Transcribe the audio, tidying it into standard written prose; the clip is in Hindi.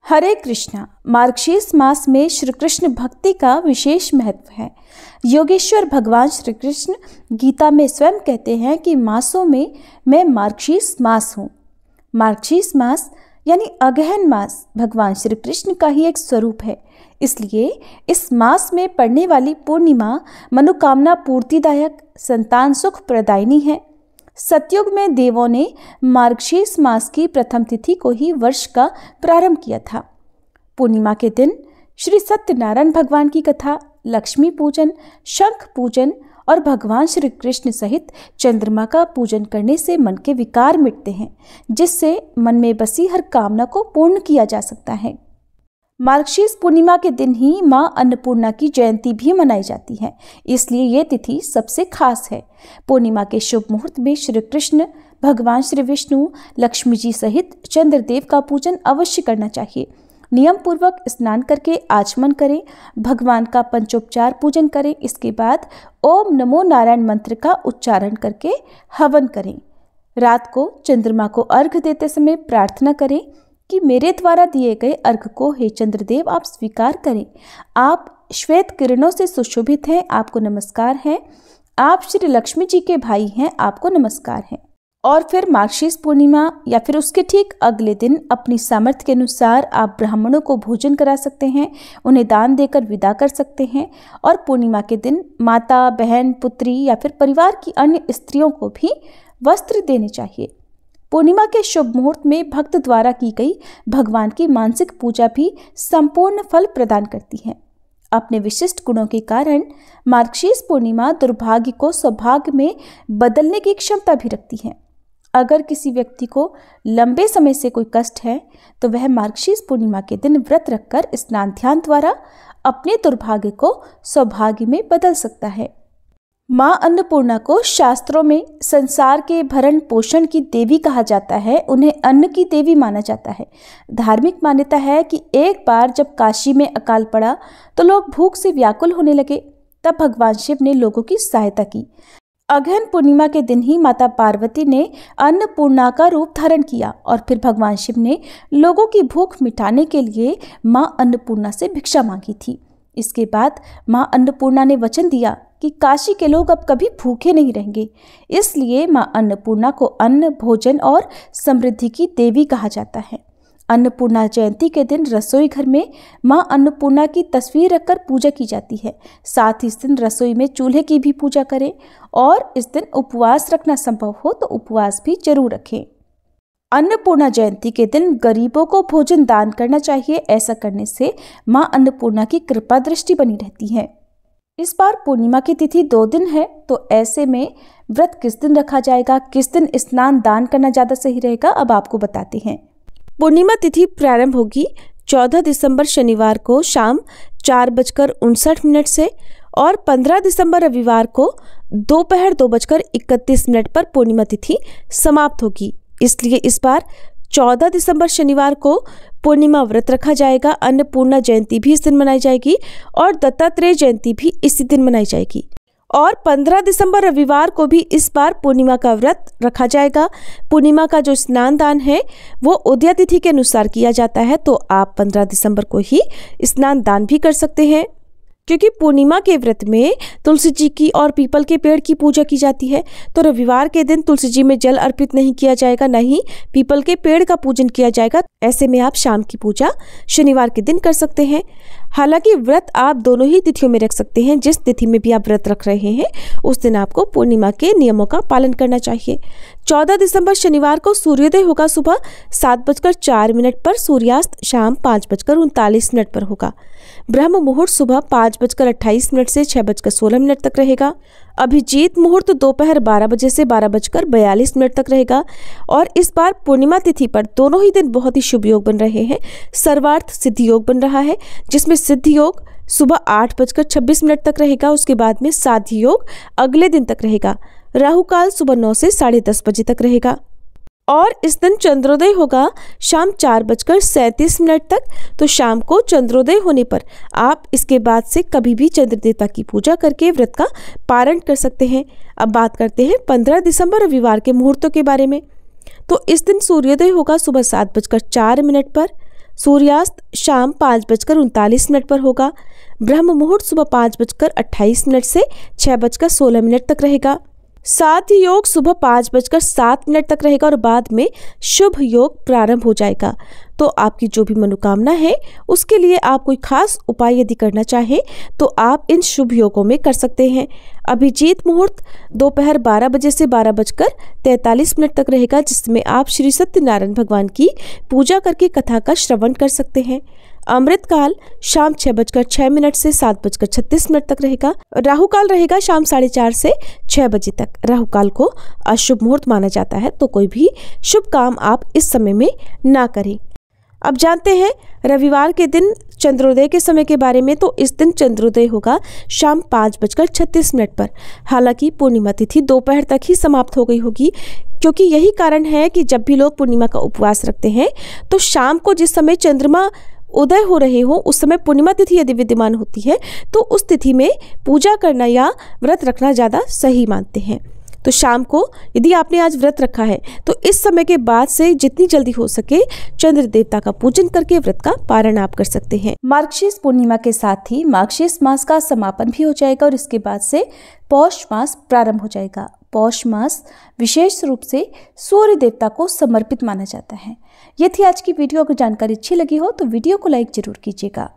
हरे कृष्णा। मार्गशीर्ष मास में श्री कृष्ण भक्ति का विशेष महत्व है। योगेश्वर भगवान श्री कृष्ण गीता में स्वयं कहते हैं कि मासों में मैं मार्गशीर्ष मास हूँ। मार्गशीर्ष मास यानी अगहन मास भगवान श्री कृष्ण का ही एक स्वरूप है। इसलिए इस मास में पड़ने वाली पूर्णिमा मनोकामना पूर्तिदायक, संतान सुख प्रदायिनी है। सतयुग में देवों ने मार्गशीर्ष मास की प्रथम तिथि को ही वर्ष का प्रारंभ किया था। पूर्णिमा के दिन श्री सत्यनारायण भगवान की कथा, लक्ष्मी पूजन, शंख पूजन और भगवान श्री कृष्ण सहित चंद्रमा का पूजन करने से मन के विकार मिटते हैं, जिससे मन में बसी हर कामना को पूर्ण किया जा सकता है। मार्गशीर्ष पूर्णिमा के दिन ही मां अन्नपूर्णा की जयंती भी मनाई जाती है, इसलिए ये तिथि सबसे खास है। पूर्णिमा के शुभ मुहूर्त में श्री कृष्ण, भगवान श्री विष्णु, लक्ष्मी जी सहित चंद्रदेव का पूजन अवश्य करना चाहिए। नियम पूर्वक स्नान करके आचमन करें, भगवान का पंचोपचार पूजन करें। इसके बाद ओम नमो नारायण मंत्र का उच्चारण करके हवन करें। रात को चंद्रमा को अर्घ्य देते समय प्रार्थना करें कि मेरे द्वारा दिए गए अर्घ्य को हे चंद्रदेव आप स्वीकार करें। आप श्वेत किरणों से सुशोभित हैं, आपको नमस्कार है। आप श्री लक्ष्मी जी के भाई हैं, आपको नमस्कार है। और फिर मार्गशीर्ष पूर्णिमा या फिर उसके ठीक अगले दिन अपनी सामर्थ्य के अनुसार आप ब्राह्मणों को भोजन करा सकते हैं, उन्हें दान देकर विदा कर सकते हैं। और पूर्णिमा के दिन माता, बहन, पुत्री या फिर परिवार की अन्य स्त्रियों को भी वस्त्र देने चाहिए। पूर्णिमा के शुभ मुहूर्त में भक्त द्वारा की गई भगवान की मानसिक पूजा भी संपूर्ण फल प्रदान करती है। अपने विशिष्ट गुणों के कारण मार्गशीर्ष पूर्णिमा दुर्भाग्य को सौभाग्य में बदलने की क्षमता भी रखती है। अगर किसी व्यक्ति को लंबे समय से कोई कष्ट है तो वह मार्गशीर्ष पूर्णिमा के दिन व्रत रखकर स्नान ध्यान द्वारा अपने दुर्भाग्य को सौभाग्य में बदल सकता है। मां अन्नपूर्णा को शास्त्रों में संसार के भरण पोषण की देवी कहा जाता है। उन्हें अन्न की देवी माना जाता है। धार्मिक मान्यता है कि एक बार जब काशी में अकाल पड़ा तो लोग भूख से व्याकुल होने लगे। तब भगवान शिव ने लोगों की सहायता की। अगहन पूर्णिमा के दिन ही माता पार्वती ने अन्नपूर्णा का रूप धारण किया और फिर भगवान शिव ने लोगों की भूख मिटाने के लिए मां अन्नपूर्णा से भिक्षा मांगी थी। इसके बाद मां अन्नपूर्णा ने वचन दिया कि काशी के लोग अब कभी भूखे नहीं रहेंगे। इसलिए मां अन्नपूर्णा को अन्न, भोजन और समृद्धि की देवी कहा जाता है। अन्नपूर्णा जयंती के दिन रसोई घर में मां अन्नपूर्णा की तस्वीर रखकर पूजा की जाती है। साथ ही इस दिन रसोई में चूल्हे की भी पूजा करें और इस दिन उपवास रखना संभव हो तो उपवास भी जरूर रखें। अन्नपूर्णा जयंती के दिन गरीबों को भोजन दान करना चाहिए। ऐसा करने से मां अन्नपूर्णा की कृपा दृष्टि बनी रहती है। इस बार पूर्णिमा की तिथि 2 दिन है, तो ऐसे में व्रत किस दिन रखा जाएगा, किस दिन स्नान दान करना ज़्यादा सही रहेगा, अब आपको बताते हैं। पूर्णिमा तिथि प्रारंभ होगी 14 दिसंबर शनिवार को शाम 4:59 से और 15 दिसंबर रविवार को दोपहर 2:31 पर पूर्णिमा तिथि समाप्त होगी। इसलिए इस बार 14 दिसंबर शनिवार को पूर्णिमा व्रत रखा जाएगा। अन्नपूर्णा जयंती भी इस दिन मनाई जाएगी और दत्तात्रेय जयंती भी इसी दिन मनाई जाएगी। और 15 दिसंबर रविवार को भी इस बार पूर्णिमा का व्रत रखा जाएगा। पूर्णिमा का जो स्नान दान है वो उदया तिथि के अनुसार किया जाता है, तो आप 15 दिसंबर को ही स्नान दान भी कर सकते हैं। क्योंकि पूर्णिमा के व्रत में तुलसी जी की और पीपल के पेड़ की पूजा की जाती है, तो रविवार के दिन तुलसी जी में जल अर्पित नहीं किया जाएगा, न ही पीपल के पेड़ का पूजन किया जाएगा। ऐसे में आप शाम की पूजा शनिवार के दिन कर सकते हैं। हालांकि व्रत आप दोनों ही तिथियों में रख सकते हैं। जिस तिथि में भी आप व्रत रख रहे हैं उस दिन आपको पूर्णिमा के नियमों का पालन करना चाहिए। 14 दिसंबर शनिवार को सूर्योदय होगा सुबह 7:04 पर, सूर्यास्त शाम 5:39 पर होगा। ब्रह्म मुहूर्त सुबह 5:28 से 6:16 तक रहेगा। अभिजीत मुहूर्त दोपहर 12 बजे से 12:42 तक रहेगा। और इस बार पूर्णिमा तिथि पर दोनों ही दिन बहुत ही शुभ योग बन रहे हैं। सर्वार्थ सिद्धि योग बन रहा है, जिसमें सिद्धि योग सुबह 8:26 तक रहेगा। उसके बाद में साध्य योग अगले दिन तक रहेगा। राहु काल सुबह 9 से 10:30 बजे तक रहेगा। और इस दिन चंद्रोदय होगा शाम 4:37 तक। तो शाम को चंद्रोदय होने पर आप इसके बाद से कभी भी चंद्र देवता की पूजा करके व्रत का पारण कर सकते हैं। अब बात करते हैं 15 दिसंबर रविवार के मुहूर्तों के बारे में। तो इस दिन सूर्योदय होगा सुबह 7:04 पर, सूर्यास्त शाम 5:39 पर होगा। ब्रह्म मुहूर्त सुबह 5:28 से 6:16 तक रहेगा। साथ ही योग सुबह 5:07 तक रहेगा और बाद में शुभ योग प्रारंभ हो जाएगा। तो आपकी जो भी मनोकामना है उसके लिए आप कोई खास उपाय यदि करना चाहें तो आप इन शुभ योगों में कर सकते हैं। अभिजीत मुहूर्त दोपहर 12 बजे से 12:43 तक रहेगा, जिसमें आप श्री सत्यनारायण भगवान की पूजा करके कथा का श्रवण कर सकते हैं। अमृत काल शाम 6:06 से 7:36 तक रहेगा। राहु काल रहेगा शाम 4:30 से 6 बजे तक। राहु काल को अशुभ मुहूर्त माना जाता है, तो कोई भी शुभ काम आप इस समय में ना करें। अब जानते हैं रविवार के दिन चंद्रोदय के समय के बारे में। तो इस दिन चंद्रोदय होगा शाम 5:36 पर। हालांकि पूर्णिमा तिथि दोपहर तक ही समाप्त हो गई होगी, क्योंकि यही कारण है कि जब भी लोग पूर्णिमा का उपवास रखते हैं तो शाम को जिस समय चंद्रमा उदय हो रहे हो उस समय पूर्णिमा तिथि यदि विद्यमान होती है तो उस तिथि में पूजा करना या व्रत रखना ज़्यादा सही मानते हैं। तो शाम को यदि आपने आज व्रत रखा है तो इस समय के बाद से जितनी जल्दी हो सके चंद्र देवता का पूजन करके व्रत का पारण आप कर सकते हैं। मार्गशीर्ष पूर्णिमा के साथ ही मार्गशीर्ष मास का समापन भी हो जाएगा और इसके बाद से पौष मास प्रारंभ हो जाएगा। पौष मास विशेष रूप से सूर्य देवता को समर्पित माना जाता है। ये थी आज की वीडियो। अगर जानकारी अच्छी लगी हो तो वीडियो को लाइक जरूर कीजिएगा।